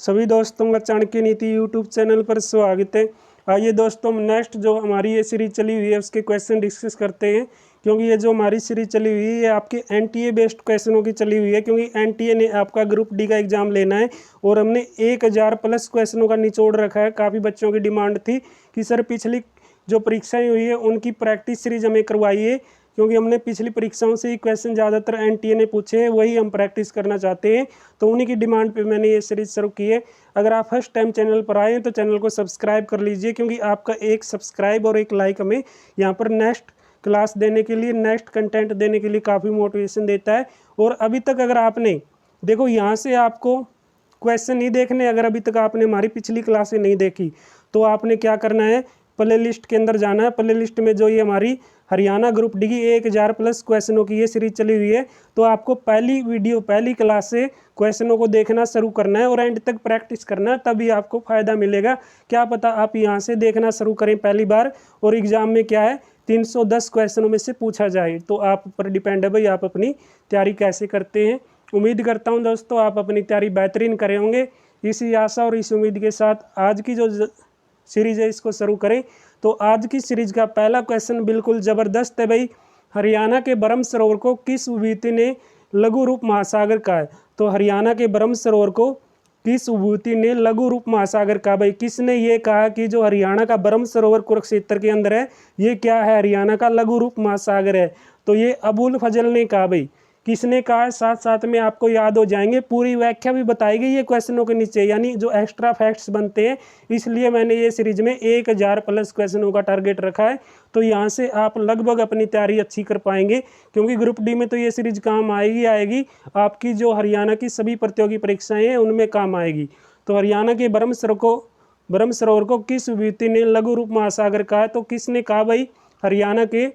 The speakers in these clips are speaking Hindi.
सभी दोस्तों का चाणक्य नीति यूट्यूब चैनल पर स्वागत है। आइए दोस्तों, नेक्स्ट जो हमारी ये सीरीज चली हुई है उसके क्वेश्चन डिस्कस करते हैं। क्योंकि ये जो हमारी सीरीज चली हुई है ये आपके एनटीए बेस्ड क्वेश्चनों की चली हुई है, क्योंकि एनटीए ने आपका ग्रुप डी का एग्जाम लेना है और हमने 1000 प्लस क्वेश्चनों का निचोड़ रखा है। काफ़ी बच्चों की डिमांड थी कि सर पिछली जो परीक्षाएं हुई है उनकी प्रैक्टिस सीरीज हमें करवाइए, क्योंकि हमने पिछली परीक्षाओं से ही क्वेश्चन ज़्यादातर एनटीए ने पूछे हैं, वही हम प्रैक्टिस करना चाहते हैं। तो उन्हीं की डिमांड पे मैंने ये सीरीज शुरू की है। अगर आप फर्स्ट टाइम चैनल पर आए हैं तो चैनल को सब्सक्राइब कर लीजिए, क्योंकि आपका एक सब्सक्राइब और एक लाइक हमें यहाँ पर नेक्स्ट क्लास देने के लिए, नेक्स्ट कंटेंट देने के लिए काफ़ी मोटिवेशन देता है। और अभी तक अगर आपने देखो यहाँ से आपको क्वेश्चन नहीं देखने, अगर अभी तक आपने हमारी पिछली क्लासें नहीं देखी तो आपने क्या करना है, प्ले लिस्ट के अंदर जाना है। प्ले लिस्ट में जो ये हमारी हरियाणा ग्रुप डी की 1000 प्लस क्वेश्चनों की ये सीरीज चली हुई है, तो आपको पहली वीडियो पहली क्लास से क्वेश्चनों को देखना शुरू करना है और एंड तक प्रैक्टिस करना है, तभी आपको फ़ायदा मिलेगा। क्या पता आप यहाँ से देखना शुरू करें पहली बार और एग्ज़ाम में क्या है 310 क्वेश्चनों में से पूछा जाए। तो आप पर डिपेंड है भाई आप अपनी तैयारी कैसे करते हैं। उम्मीद करता हूँ दोस्तों आप अपनी तैयारी बेहतरीन करे होंगे। इसी आशा और इस उम्मीद के साथ आज की जो सीरीज है इसको शुरू करें। तो आज की सीरीज का पहला क्वेश्चन बिल्कुल ज़बरदस्त है भाई। हरियाणा के ब्रह्म सरोवर को किस विभूति ने लघु रूप महासागर कहा है? तो हरियाणा के ब्रह्म सरोवर को किस विभूति ने लघु रूप महासागर कहा? भाई किसने ये कहा कि जो हरियाणा का ब्रह्म सरोवर कुरुक्षेत्र के अंदर है ये क्या है, हरियाणा का लघु रूप महासागर है? तो ये अबुल फजल ने कहा। भाई किसने कहा है, साथ साथ में आपको याद हो जाएंगे, पूरी व्याख्या भी बताई गई है क्वेश्चनों के नीचे, यानी जो एक्स्ट्रा फैक्ट्स बनते हैं। इसलिए मैंने ये सीरीज में 1000 प्लस क्वेश्चनों का टारगेट रखा है। तो यहाँ से आप लगभग अपनी तैयारी अच्छी कर पाएंगे, क्योंकि ग्रुप डी में तो ये सीरीज काम आएगी आपकी जो हरियाणा की सभी प्रतियोगी परीक्षाएँ हैं उनमें काम आएगी। तो हरियाणा के ब्रह्म सरोवर को किस विभूति ने लघु रूप महासागर कहा है? तो किसने कहा भाई हरियाणा के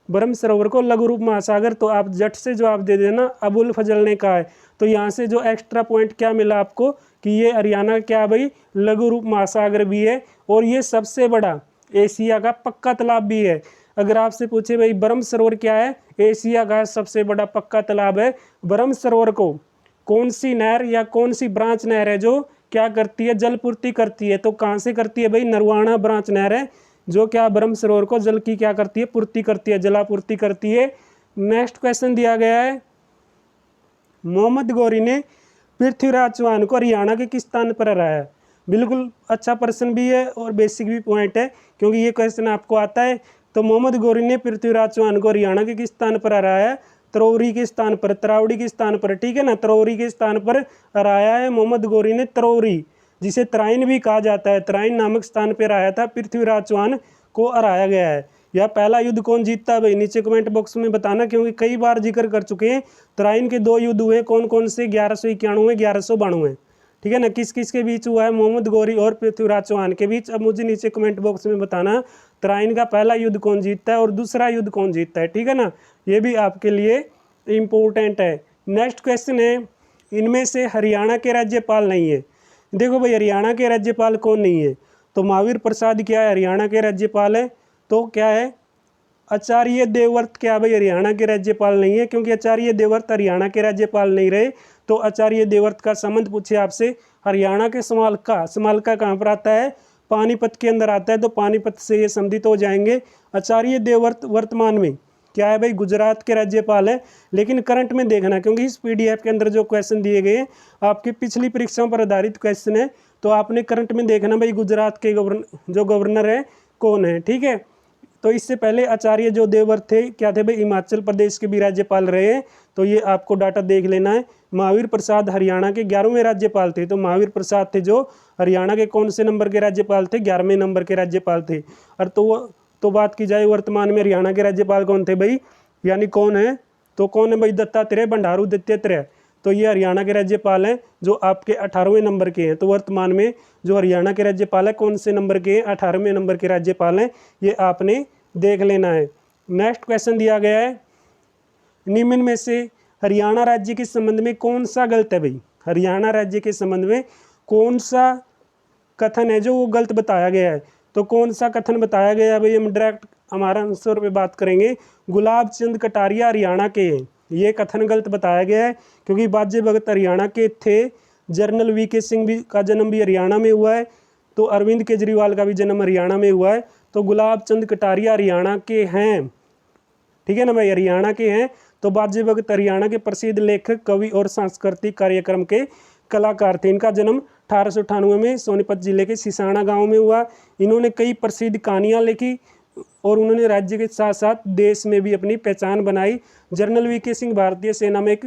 ब्रह्म सरोवर को लघु रूप महासागर? तो आप झट से जवाब दे देना, अबुल फजल ने कहा है। तो यहाँ से जो एक्स्ट्रा पॉइंट क्या मिला आपको कि ये हरियाणा क्या भाई लघु रूप महासागर भी है और ये सबसे बड़ा एशिया का पक्का तालाब भी है। अगर आपसे पूछे भाई ब्रह्म सरोवर क्या है, एशिया का सबसे बड़ा पक्का तालाब है। ब्रह्म सरोवर को कौन सी नहर या कौन सी ब्रांच नहर है जो क्या करती है, जल पूर्ति करती है? तो कहाँ से करती है भाई, नरवाना ब्रांच नहर है जो क्या ब्रह्म सरोवर को जल की क्या करती है, पूर्ति करती है, जलापूर्ति करती है। नेक्स्ट क्वेश्चन दिया गया है, मोहम्मद गौरी ने पृथ्वीराज चौहान को हरियाणा के किस स्थान पर हराया? बिल्कुल अच्छा प्रश्न भी है और बेसिक भी पॉइंट है, क्योंकि ये क्वेश्चन आपको आता है। तो मोहम्मद गौरी ने पृथ्वीराज चौहान को हरियाणा के किस स्थान पर हराया? तरौरी के स्थान पर, तरावड़ी के स्थान पर, ठीक है ना, तरौरी के स्थान पर हराया है मोहम्मद गौरी ने। तरौरी जिसे तराइन भी कहा जाता है, तराइन नामक स्थान पर हराया था, पृथ्वीराज चौहान को हराया गया है। यह पहला युद्ध कौन जीतता है भाई, नीचे कमेंट बॉक्स में बताना, क्योंकि कई बार जिक्र कर चुके हैं। तराइन के 2 युद्ध हुए, कौन कौन से? 1191, 1192, ठीक है ना। किस किस के बीच हुआ है? मोहम्मद गौरी और पृथ्वीराज चौहान के बीच। अब मुझे नीचे कमेंट बॉक्स में बताना तराइन का पहला युद्ध कौन जीतता है और दूसरा युद्ध कौन जीतता है, ठीक है ना। ये भी आपके लिए इम्पोर्टेंट है। नेक्स्ट क्वेश्चन है, इनमें से हरियाणा के राज्यपाल नहीं है। देखो भाई हरियाणा के राज्यपाल कौन नहीं है? तो महावीर प्रसाद क्या है, हरियाणा के राज्यपाल है। तो क्या है, आचार्य देवव्रत क्या भाई हरियाणा के राज्यपाल नहीं है, क्योंकि आचार्य देवव्रत हरियाणा के राज्यपाल नहीं रहे। तो आचार्य देवव्रत का संबंध पूछे आपसे, हरियाणा के समालका कहाँ पर आता है? पानीपत के अंदर आता है। तो पानीपत से ये संबंधित हो जाएंगे। आचार्य देवव्रत वर्तमान में क्या है भाई, गुजरात के राज्यपाल है। लेकिन करंट में देखना, क्योंकि इस पीडीएफ के अंदर जो क्वेश्चन दिए गए हैं आपकी पिछली परीक्षाओं पर आधारित क्वेश्चन है, तो आपने करंट में देखना भाई गुजरात के गवर्नर है कौन है, ठीक है। तो इससे पहले आचार्य जो देवव्रत थे क्या थे भाई, हिमाचल प्रदेश के भी राज्यपाल रहे हैं। तो ये आपको डाटा देख लेना है। महावीर प्रसाद हरियाणा के 11वें राज्यपाल थे। तो महावीर प्रसाद थे जो हरियाणा के कौन से नंबर के राज्यपाल थे? 11वें नंबर के राज्यपाल थे। और तो बात की जाए वर्तमान में हरियाणा के राज्यपाल कौन थे भाई, यानी कौन है? तो कौन है भाई, दत्तात्रेय भंडारू दत्तात्रेय। तो ये हरियाणा के राज्यपाल हैं जो आपके 18वें नंबर के हैं। तो वर्तमान में जो हरियाणा के राज्यपाल है कौन से नंबर के हैं? 18वें नंबर के राज्यपाल हैं, ये आपने देख लेना है। नेक्स्ट क्वेश्चन दिया गया है, निम्न में से हरियाणा राज्य के संबंध में कौन सा गलत है भाई? हरियाणा राज्य के संबंध में कौन सा कथन है जो वो गलत बताया गया है? तो कौन सा कथन बताया गया है भाई, हम डायरेक्ट हमारा आंसर पे बात करेंगे। गुलाब चंद कटारिया हरियाणा के हैं, ये कथन गलत बताया गया है, क्योंकि बाजे भगत हरियाणा के थे जनरल वीके सिंह भी का जन्म भी हरियाणा में हुआ है, तो अरविंद केजरीवाल का भी जन्म हरियाणा में हुआ है, तो गुलाब चंद कटारिया हरियाणा के हैं, ठीक है ना भाई, हरियाणा के हैं। तो बाजे भगत हरियाणा के प्रसिद्ध लेखक, कवि और सांस्कृतिक कार्यक्रम के कलाकार थे। इनका जन्म 1898 में सोनीपत जिले के सिसाना गांव में हुआ। इन्होंने कई प्रसिद्ध कहानियां लिखी और उन्होंने राज्य के साथ साथ देश में भी अपनी पहचान बनाई। जनरल वीके सिंह भारतीय सेना में एक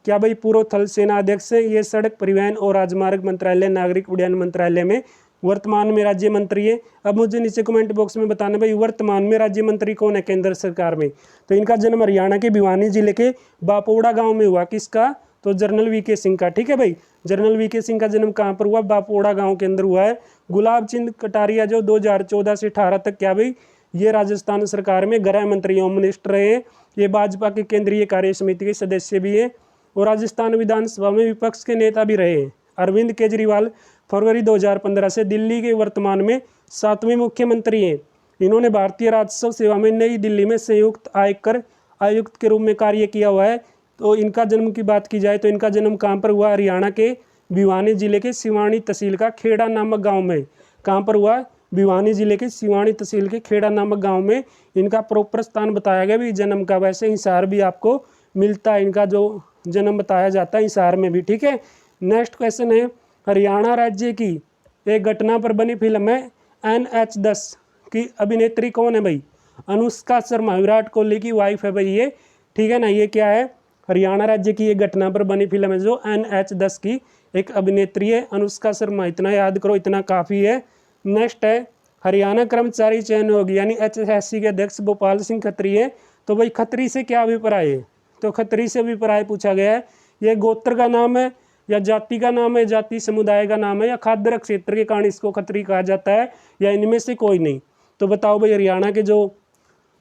क्या भाई पूर्व थल सेना अध्यक्ष है। ये सड़क परिवहन और राजमार्ग मंत्रालय, नागरिक उड्डयन मंत्रालय में वर्तमान में राज्य मंत्री है। अब मुझे नीचे कमेंट बॉक्स में बताना भाई वर्तमान में राज्य मंत्री कौन है केंद्र सरकार में। तो इनका जन्म हरियाणा के भिवानी जिले के बापोड़ा गांव में हुआ। किसका? तो जनरल वीके सिंह का, ठीक है भाई। जनरल वीके सिंह का जन्म कहाँ पर हुआ? बापोड़ा गांव के अंदर हुआ है। गुलाब चंद कटारिया जो 2014 से 18 तक क्या भाई ये राजस्थान सरकार में गृह मंत्री होम मिनिस्टर रहे। ये भाजपा के केंद्रीय कार्य समिति के सदस्य भी हैं और राजस्थान विधानसभा में विपक्ष के नेता भी रहे हैं। अरविंद केजरीवाल फरवरी 2015 से दिल्ली के वर्तमान में 7वें मुख्यमंत्री हैं। इन्होंने भारतीय राजस्व सेवा में नई दिल्ली में संयुक्त आयकर आयुक्त के रूप में कार्य किया हुआ है। तो इनका जन्म की बात की जाए तो इनका जन्म कहाँ पर हुआ? हरियाणा के भिवानी जिले के सिवानी तहसील का खेड़ा नामक गाँव में। कहाँ पर हुआ? भिवानी जिले के सिवानी तहसील के खेड़ा नामक गाँव में इनका प्रॉपर स्थान बताया गया भी जन्म का। वैसे हिसार भी आपको मिलता है, इनका जो जन्म बताया जाता है हिसार में भी, ठीक है। नेक्स्ट क्वेश्चन है, हरियाणा राज्य की एक घटना पर बनी फिल्म है NH-10 की अभिनेत्री कौन है भाई? अनुष्का शर्मा, विराट कोहली की वाइफ है भाई ये, ठीक है ना। ये क्या है? हरियाणा राज्य की एक घटना पर बनी फिल्म है जो NH-10 की एक अभिनेत्री है अनुष्का शर्मा। इतना याद करो, इतना काफ़ी है। नेक्स्ट है, हरियाणा कर्मचारी चयन आयोग यानी HSSC के अध्यक्ष गोपाल सिंह खत्री है। तो भाई खत्री से क्या अभिप्राय है? तो खत्री से अभिप्राय पूछा गया है, ये गोत्र का नाम है या जाति का नाम है, जाति समुदाय का नाम है या खाद्य क्षेत्र के कारण इसको खत्री कहा जाता है या इनमें से कोई नहीं। तो बताओ भाई हरियाणा के जो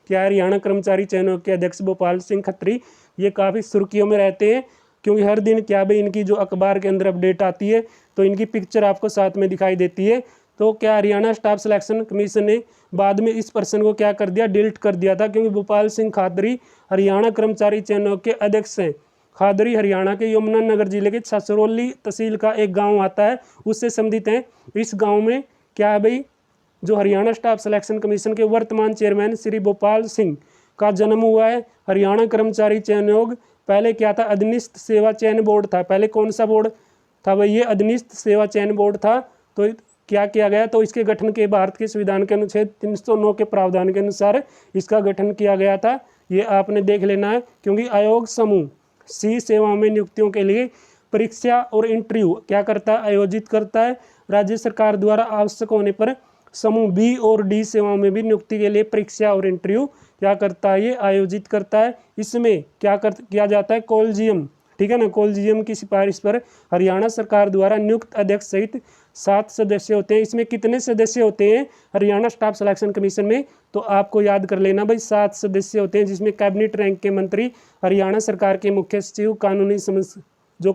क्या हरियाणा कर्मचारी चयन आयोग के अध्यक्ष गोपाल सिंह खत्री ये काफ़ी सुर्खियों में रहते हैं क्योंकि हर दिन क्या भाई इनकी जो अखबार के अंदर अपडेट आती है तो इनकी पिक्चर आपको साथ में दिखाई देती है। तो क्या हरियाणा स्टाफ सिलेक्शन कमीशन ने बाद में इस पर्सन को क्या कर दिया? डिलीट कर दिया था, क्योंकि गोपाल सिंह खादरी हरियाणा कर्मचारी चयन आयोग के अध्यक्ष हैं। खादरी हरियाणा के यमुनानगर जिले के छछरौली तहसील का एक गांव आता है उससे संबंधित हैं। इस गांव में क्या है भाई जो हरियाणा स्टाफ सिलेक्शन कमीशन के वर्तमान चेयरमैन श्री गोपाल सिंह का जन्म हुआ है। हरियाणा कर्मचारी चयन आयोग पहले क्या था? अधीनस्थ सेवा चयन बोर्ड था। पहले कौन सा बोर्ड था भाई? ये अधीनस्थ सेवा चयन बोर्ड था। तो क्या किया गया? तो इसके गठन के भारत के संविधान के अनुच्छेद 309 के प्रावधान के अनुसार इसका गठन किया गया था। ये आपने देख लेना है, क्योंकि आयोग समूह सी सेवाओं में नियुक्तियों के लिए परीक्षा और इंटरव्यू क्या करता है? आयोजित करता है। राज्य सरकार द्वारा आवश्यक होने पर समूह बी और डी सेवाओं में भी नियुक्ति के लिए परीक्षा और इंटरव्यू क्या करता है? ये आयोजित करता है। इसमें क्या किया जाता है? कॉलेजियम, ठीक है ना। कॉलेजियम की सिफारिश पर हरियाणा सरकार द्वारा नियुक्त अध्यक्ष सहित 7 सदस्य होते हैं। इसमें कितने सदस्य होते हैं हरियाणा स्टाफ सिलेक्शन कमीशन में? तो आपको याद कर लेना भाई 7 सदस्य होते हैं, जिसमें कैबिनेट रैंक के मंत्री, हरियाणा सरकार के मुख्य सचिव, जो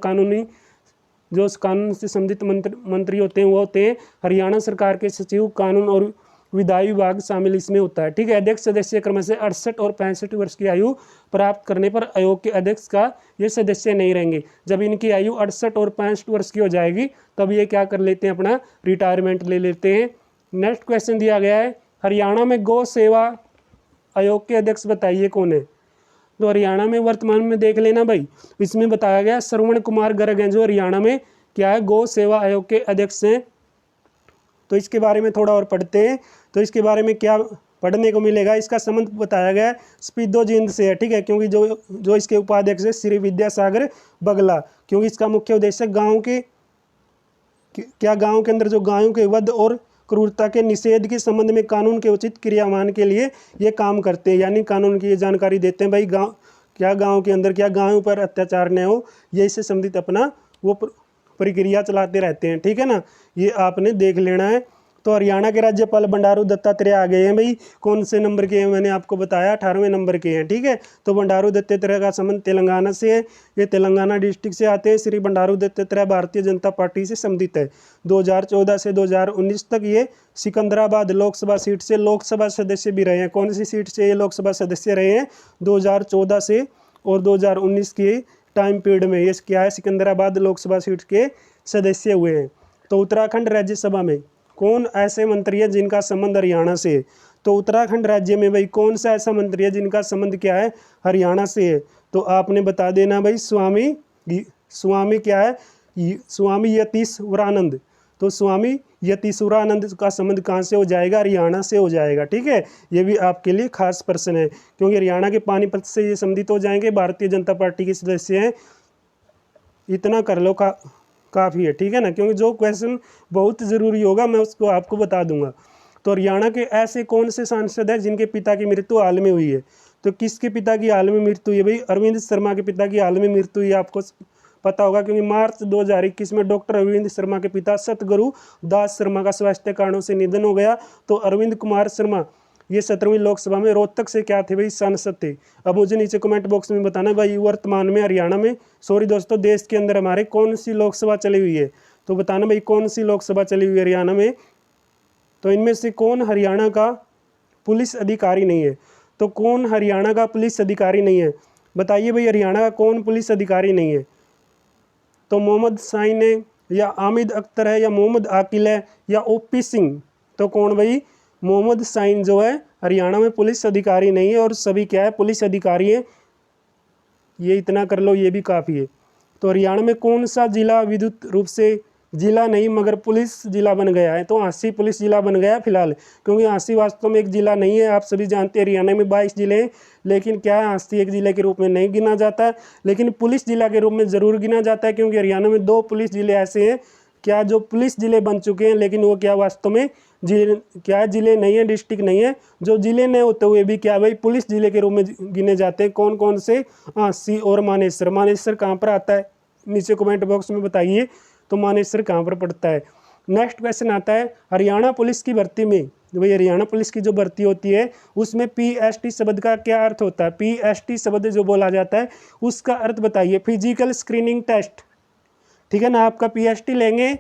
कानून से संबंधित मंत्री होते हैं वो होते हैं हरियाणा सरकार के सचिव, कानून और विधायी विभाग शामिल इसमें होता है, ठीक है। अध्यक्ष सदस्य क्रम से 68 और 65 वर्ष की आयु प्राप्त करने पर आयोग के अध्यक्ष का ये सदस्य नहीं रहेंगे। जब इनकी आयु 68 और 65 वर्ष की हो जाएगी तब ये क्या कर लेते हैं? अपना रिटायरमेंट ले लेते हैं। नेक्स्ट क्वेश्चन दिया गया है, हरियाणा में गौ सेवा आयोग के अध्यक्ष बताइए कौन है? तो हरियाणा में वर्तमान में देख लेना भाई, इसमें बताया गया श्रवण कुमार गर्ग हैं जो हरियाणा में क्या है? गौ सेवा आयोग के अध्यक्ष हैं। तो इसके बारे में थोड़ा और पढ़ते हैं। तो इसके बारे में क्या पढ़ने को मिलेगा? इसका संबंध बताया गया है स्पीदोजिंद से है, ठीक है, क्योंकि जो इसके उपाध्यक्ष है श्री विद्यासागर बगला, क्योंकि इसका मुख्य उद्देश्य गाँव के अंदर जो गायों के वध और क्रूरता के निषेध के संबंध में कानून के उचित क्रियान्वयन के लिए ये काम करते हैं, यानी कानून की ये जानकारी देते हैं भाई गाँव के अंदर क्या गायों पर अत्याचार न हो, ये इससे संबंधित अपना वो प्रक्रिया चलाते रहते हैं, ठीक है ना। ये आपने देख लेना है। तो हरियाणा के राज्यपाल बंडारू दत्तात्रेय आ गए हैं भाई। कौन से नंबर के हैं? मैंने आपको बताया 18वें नंबर के हैं, ठीक है। तो बंडारू दत्तात्रेय का संबंध तेलंगाना से है, ये तेलंगाना डिस्ट्रिक्ट से आते हैं। श्री बंडारू दत्तात्रेय भारतीय जनता पार्टी से संबंधित है। 2014 से 2019 तक ये सिकंदराबाद लोकसभा सीट से लोकसभा सदस्य भी रहे हैं। कौन सी सीट से ये लोकसभा सदस्य रहे हैं? 2014 से और 2019 की टाइम पीरियड में ये क्या है, सिकंदराबाद लोकसभा सीट के सदस्य हुए हैं। तो उत्तराखंड राज्यसभा में कौन ऐसे मंत्री है जिनका संबंध हरियाणा से है? तो उत्तराखंड राज्य में भाई कौन सा ऐसा मंत्री है जिनका संबंध क्या है, हरियाणा से है? तो आपने बता देना भाई स्वामी क्या है, स्वामी यतीश्वरानंद। तो स्वामी यतीश्वरानंद का संबंध कहाँ से हो जाएगा, हरियाणा से हो जाएगा। ठीक है, ये भी आपके लिए खास प्रश्न है, क्योंकि हरियाणा के पानीपत से ये संबंधित हो जाएंगे, भारतीय जनता पार्टी के सदस्य हैं। इतना कर लो काफ़ी है, ठीक है ना, क्योंकि जो क्वेश्चन बहुत ज़रूरी होगा मैं उसको आपको बता दूंगा। तो हरियाणा के ऐसे कौन से सांसद हैं जिनके पिता की मृत्यु हाल में हुई है? तो किसके पिता की हाल में मृत्यु हुई है भाई? अरविंद शर्मा के पिता की हाल में मृत्यु हुई है, आपको पता होगा, क्योंकि मार्च 2021 में डॉक्टर अरविंद शर्मा के पिता सतगुरु दास शर्मा का स्वास्थ्य कारणों से निधन हो गया। तो अरविंद कुमार शर्मा ये 17वीं लोकसभा में रोहतक से क्या थे भाई, सांसद थे। अब मुझे नीचे कमेंट बॉक्स में बताना भाई वर्तमान में हरियाणा में, सॉरी दोस्तों, देश के अंदर हमारे कौन सी लोकसभा चली हुई है? तो बताना भाई कौन सी लोकसभा चली हुई है हरियाणा में। तो इनमें से कौन हरियाणा का पुलिस अधिकारी नहीं है? तो कौन हरियाणा का पुलिस अधिकारी नहीं है, बताइए भाई, हरियाणा का कौन पुलिस अधिकारी नहीं है? तो मोहम्मद शाहीन है, या आमिद अख्तर है, या मोहम्मद आकिल है, या ओपी सिंह? तो कौन भाई? मोहम्मद शाहीन जो है हरियाणा में पुलिस अधिकारी नहीं है, और सभी क्या है, पुलिस अधिकारी है। ये इतना कर लो, ये भी काफ़ी है। तो हरियाणा में कौन सा जिला विद्युत रूप से जिला नहीं मगर पुलिस जिला बन गया है? तो हाँसी पुलिस जिला बन गया फिलहाल, क्योंकि हाँसी वास्तव में एक जिला नहीं है। आप सभी जानते हैं हरियाणा में 22 जिले हैं, लेकिन क्या है, हाँसी एक जिले के रूप में नहीं गिना जाता, लेकिन पुलिस जिला के रूप में ज़रूर गिना जाता है, क्योंकि हरियाणा में 2 पुलिस जिले ऐसे हैं क्या जो पुलिस जिले बन चुके हैं, लेकिन वो क्या वास्तव में जिले नहीं है, डिस्ट्रिक्ट नहीं है। जो जिले नहीं होते हुए भी क्या भाई पुलिस जिले के रूप में गिने जाते हैं। कौन कौन से? हाँसी और मानेसर। मानेसर कहाँ पर आता है, नीचे कमेंट बॉक्स में बताइए। तो मानेसर कहाँ पर पड़ता है? नेक्स्ट क्वेश्चन आता है, हरियाणा पुलिस की भर्ती में, भाई हरियाणा पुलिस की जो भर्ती होती है उसमें PST शब्द का क्या अर्थ होता है? PST शब्द जो बोला जाता है उसका अर्थ बताइए। फिजिकल स्क्रीनिंग टेस्ट, ठीक है ना। आपका PST लेंगे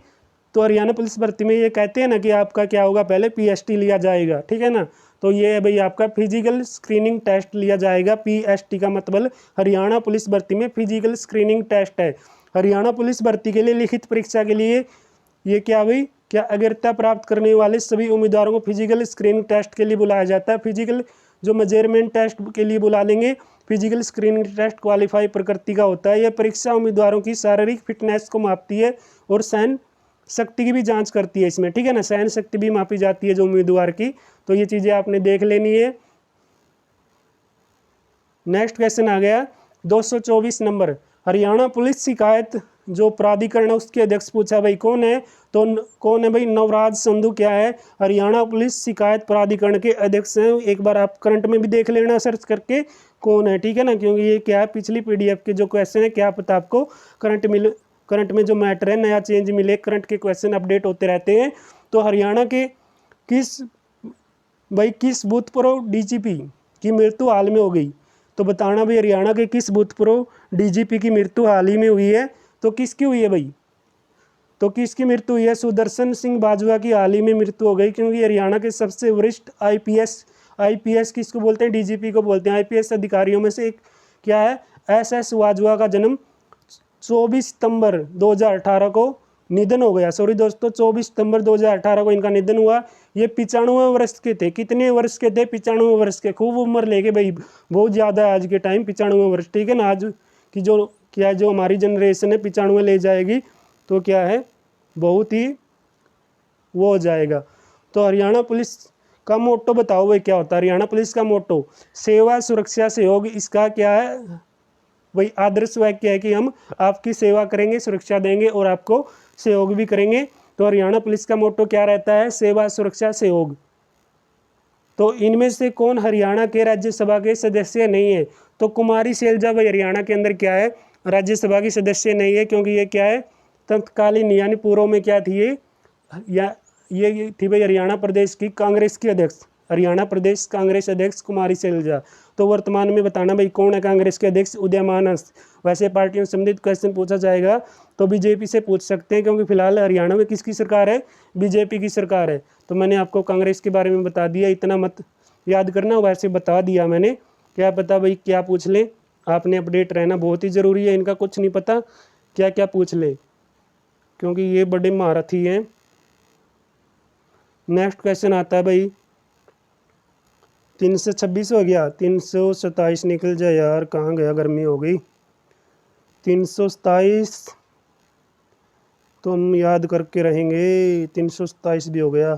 तो हरियाणा पुलिस भर्ती में ये कहते हैं ना कि आपका क्या होगा, पहले PST लिया जाएगा, ठीक है ना। तो ये है भाई आपका फिजिकल स्क्रीनिंग टेस्ट लिया जाएगा। PST का मतलब हरियाणा पुलिस भर्ती में फिजिकल स्क्रीनिंग टेस्ट है। हरियाणा पुलिस भर्ती के लिए लिखित परीक्षा के लिए ये क्या भाई, क्या अग्रता प्राप्त करने वाले सभी उम्मीदवारों को फिजिकल स्क्रीनिंग टेस्ट के लिए बुलाया जाता है। फिजिकल जो मेजरमेंट टेस्ट के लिए बुला लेंगे, फिजिकल स्क्रीनिंग टेस्ट क्वालिफाई प्रकृति का होता है। यह परीक्षा उम्मीदवारों की शारीरिक फिटनेस को मापती है और सहन शक्ति की भी जांच करती है इसमें, ठीक है ना। सहन शक्ति भी मापी जाती है जो उम्मीदवार की। तो ये चीज़ें आपने देख लेनी है। नेक्स्ट क्वेश्चन आ गया 224 नंबर, हरियाणा पुलिस शिकायत जो प्राधिकरण है उसके अध्यक्ष पूछा भाई कौन है? तो कौन है भाई? नवराज संधू क्या है, हरियाणा पुलिस शिकायत प्राधिकरण के अध्यक्ष हैं। एक बार आप करंट में भी देख लेना सर्च करके कौन है, ठीक है ना, क्योंकि ये क्या है, पिछली PDF के जो क्वेश्चन है, क्या पता आपको करंट में जो मैटर है नया चेंज मिले। करंट के क्वेश्चन अपडेट होते रहते हैं। तो हरियाणा के किस भूतपूर्व DGP की मृत्यु हाल में हो गई? तो बताना भाई हरियाणा के किस भूतपूर्व DGP की मृत्यु हाल ही में हुई है? तो किसकी हुई है भाई? तो किसकी मृत्यु हुई है? सुदर्शन सिंह बाजवा की हाल ही में मृत्यु हो गई, क्योंकि हरियाणा के सबसे वरिष्ठ IPS किसको बोलते हैं? DGP को बोलते हैं। IPS अधिकारियों में से एक क्या है, SS बाजवा का जन्म 24 सितंबर 2018 को निधन हो गया। सॉरी दोस्तों, 24 सितंबर 2018 को इनका निधन हुआ। ये 95 वर्ष के थे। कितने वर्ष के थे? 95 वर्ष के। खूब उम्र लेके भाई, बहुत ज़्यादा है आज के टाइम 95 वर्ष, ठीक है ना। आज की जो क्या है, जो हमारी जनरेशन है 95 ले जाएगी तो क्या है, बहुत ही वो हो जाएगा। तो हरियाणा पुलिस का मोटो बताओ भाई क्या होता है? हरियाणा पुलिस का मोटो सेवा सुरक्षा सहयोग। इसका क्या है भाई? आदर्श वाक्य है कि हम आपकी सेवा करेंगे, सुरक्षा देंगे और आपको सहयोग भी करेंगे। तो हरियाणा पुलिस का मोटो क्या रहता है? सेवा सुरक्षा सहयोग। तो इनमें से कौन हरियाणा के राज्यसभा के सदस्य नहीं है? तो कुमारी शैलजा भाई हरियाणा के अंदर क्या है, राज्यसभा की सदस्य नहीं है, क्योंकि ये क्या है, तत्कालीन यानी पूर्व में क्या थी ये थी भाई हरियाणा प्रदेश की कांग्रेस की अध्यक्ष, हरियाणा प्रदेश कांग्रेस अध्यक्ष कुमारी शैलजा। तो वर्तमान में बताना भाई कौन है कांग्रेस के अध्यक्ष? उदयमान हंस। वैसे पार्टियों से संबंधित क्वेश्चन पूछा जाएगा तो BJP से पूछ सकते हैं, क्योंकि फिलहाल हरियाणा में किसकी सरकार है? BJP की सरकार है। तो मैंने आपको कांग्रेस के बारे में बता दिया, इतना मत याद करना, वैसे बता दिया मैंने, क्या पता भाई क्या पूछ ले। आपने अपडेट रहना बहुत ही ज़रूरी है। इनका कुछ नहीं पता क्या क्या पूछ ले, क्योंकि ये बड़े महारथी हैं। नेक्स्ट क्वेश्चन आता है भाई 326 हो गया, 327 निकल जाए यार, कहाँ गया, गर्मी हो गई। 327 तो हम याद करके रहेंगे, 327 भी हो गया।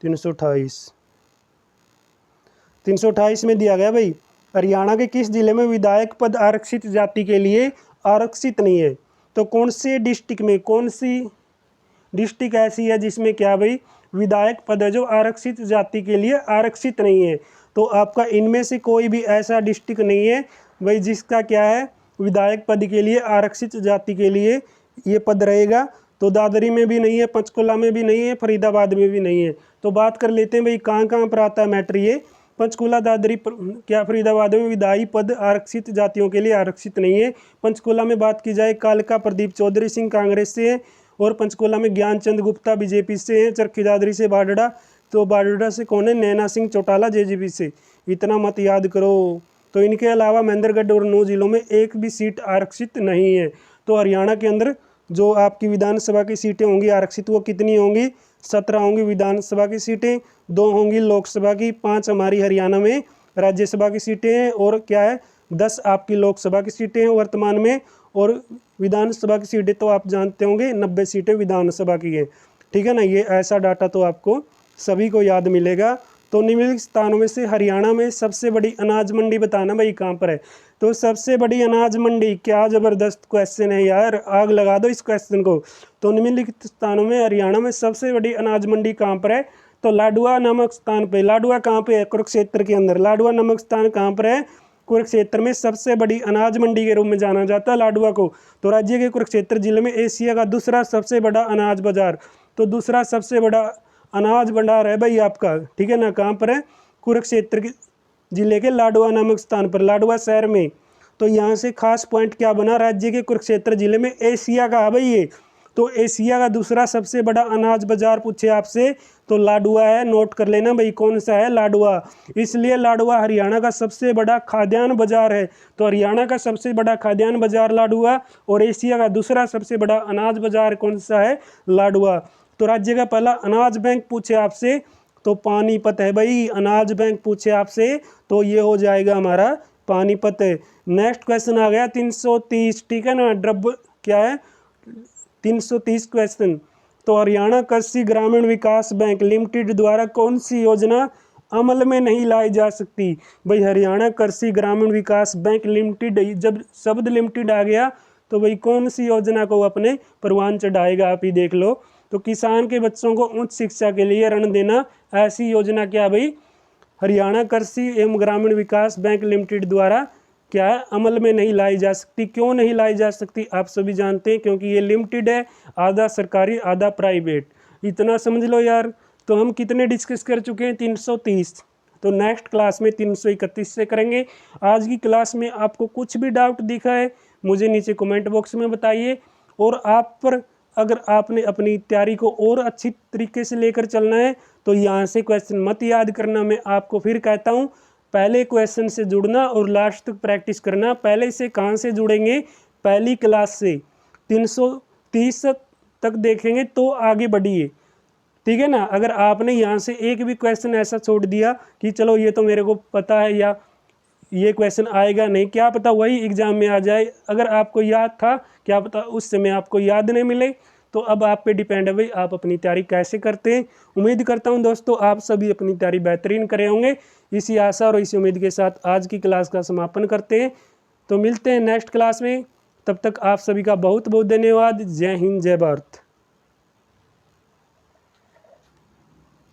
328 में दिया गया भाई, हरियाणा के किस जिले में विधायक पद आरक्षित जाति के लिए आरक्षित नहीं है। तो कौन से डिस्ट्रिक्ट में, कौन सी डिस्ट्रिक्ट ऐसी है जिसमें क्या भाई विधायक पद है जो आरक्षित जाति के लिए आरक्षित नहीं है। तो आपका इनमें से कोई भी ऐसा डिस्ट्रिक्ट नहीं है भाई जिसका क्या है विधायक पद के लिए आरक्षित जाति के लिए ये पद रहेगा। तो दादरी में भी नहीं है, पंचकुला में भी नहीं है, फरीदाबाद में भी नहीं है। तो बात कर लेते हैं भाई कहाँ कहाँ पर आता है मैटर ये। पंचकुला, दादरी, क्या फरीदाबाद में विधायी पद आरक्षित जातियों के लिए आरक्षित नहीं है। पंचकुला में बात की जाए कालका प्रदीप चौधरी सिंह कांग्रेस से है, और पंचकुला में ज्ञानचंद गुप्ता बीजेपी से है। चरखी दादरी से बाडड़ा, तो बाडड़ा से कौन है, नैना सिंह चौटाला जेजेपी से। इतना मत याद करो। तो इनके अलावा महेंद्रगढ़ और 9 जिलों में एक भी सीट आरक्षित नहीं है। तो हरियाणा के अंदर जो आपकी विधानसभा की सीटें होंगी आरक्षित, वो कितनी होंगी, 17 होंगी विधानसभा की सीटें, 2 होंगी लोकसभा की, 5 हमारी हरियाणा में राज्यसभा की सीटें हैं, और क्या है 10 आपकी लोकसभा की सीटें हैं वर्तमान में। और विधानसभा की सीटें तो आप जानते होंगे 90 सीटें विधानसभा की हैं, ठीक है ना। ये ऐसा डाटा तो आपको सभी को याद मिलेगा। तो निम्नलिखित स्थानों में से हरियाणा में सबसे बड़ी अनाज मंडी बताना भाई कहाँ पर है। तो सबसे बड़ी अनाज मंडी, क्या ज़बरदस्त क्वेश्चन है यार, आग लगा दो इस क्वेश्चन को। तो निम्नलिखित स्थानों में हरियाणा में सबसे बड़ी अनाज मंडी कहाँ पर है। तो लाडवा नामक स्थान पे, लाडवा कहाँ पे है, कुरुक्षेत्र के अंदर। लाडवा नामक स्थान कहाँ पर है, कुरुक्षेत्र में। सबसे बड़ी अनाज मंडी के रूप में जाना जाता है लाडवा को। तो राज्य के कुरुक्षेत्र जिले में एशिया का दूसरा सबसे बड़ा अनाज बाजार, तो दूसरा सबसे बड़ा अनाज भंडार है भाई आपका, ठीक है ना। कहाँ पर है, कुरुक्षेत्र जिले के लाडवा नामक स्थान पर, लाडवा शहर में। तो यहाँ से खास पॉइंट क्या बना, राज्य के कुरुक्षेत्र जिले में एशिया का है भाई ये। तो एशिया का दूसरा सबसे बड़ा अनाज बाजार पूछे आपसे तो लाडवा है, नोट कर लेना भाई कौन सा है, लाडवा। इसलिए लाडवा हरियाणा का सबसे बड़ा खाद्यान्न बाजार है। तो हरियाणा का सबसे बड़ा खाद्यान्न बाजार लाडवा, और एशिया का दूसरा सबसे बड़ा अनाज बाजार कौन सा है, लाडवा। तो राज्य का पहला अनाज बैंक पूछे आपसे तो पानीपत है भाई। अनाज बैंक पूछे आपसे तो ये हो जाएगा हमारा पानीपत है। नेक्स्ट क्वेश्चन आ गया 330, ठीक है ना। क्या है 330 क्वेश्चन। तो हरियाणा कृषि ग्रामीण विकास बैंक लिमिटेड द्वारा कौन सी योजना अमल में नहीं लाई जा सकती। भाई हरियाणा कृषि ग्रामीण विकास बैंक लिमिटेड, जब शब्द लिमिटेड आ गया तो भाई कौन सी योजना को अपने परवान चढ़ाएगा, आप ही देख लो। तो किसान के बच्चों को उच्च शिक्षा के लिए ऋण देना, ऐसी योजना क्या भाई हरियाणा कृषि एवं ग्रामीण विकास बैंक लिमिटेड द्वारा क्या है अमल में नहीं लाई जा सकती। क्यों नहीं लाई जा सकती आप सभी जानते हैं, क्योंकि ये लिमिटेड है, आधा सरकारी आधा प्राइवेट। इतना समझ लो यार। तो हम कितने डिस्कस कर चुके हैं, 330। तो नेक्स्ट क्लास में 331 से करेंगे। आज की क्लास में आपको कुछ भी डाउट दिखा है मुझे नीचे कमेंट बॉक्स में बताइए। और आप पर अगर आपने अपनी तैयारी को और अच्छी तरीके से लेकर चलना है तो यहाँ से क्वेश्चन मत याद करना। मैं आपको फिर कहता हूँ पहले क्वेश्चन से जुड़ना और लास्ट तक प्रैक्टिस करना। पहले से कहाँ से जुड़ेंगे, पहली क्लास से 330 तक देखेंगे तो आगे बढ़िए, ठीक है ना। अगर आपने यहाँ से एक भी क्वेश्चन ऐसा छोड़ दिया कि चलो ये तो मेरे को पता है या ये क्वेश्चन आएगा नहीं, क्या पता वही एग्जाम में आ जाए। अगर आपको याद था क्या पता उस समय आपको याद नहीं मिले। तो अब आप पे डिपेंड है भाई आप अपनी तैयारी कैसे करते हैं। उम्मीद करता हूं दोस्तों आप सभी अपनी तैयारी बेहतरीन करे होंगे। इसी आशा और इसी उम्मीद के साथ आज की क्लास का समापन करते हैं। तो मिलते हैं नेक्स्ट क्लास में, तब तक आप सभी का बहुत बहुत धन्यवाद। जय हिंद, जय भारत।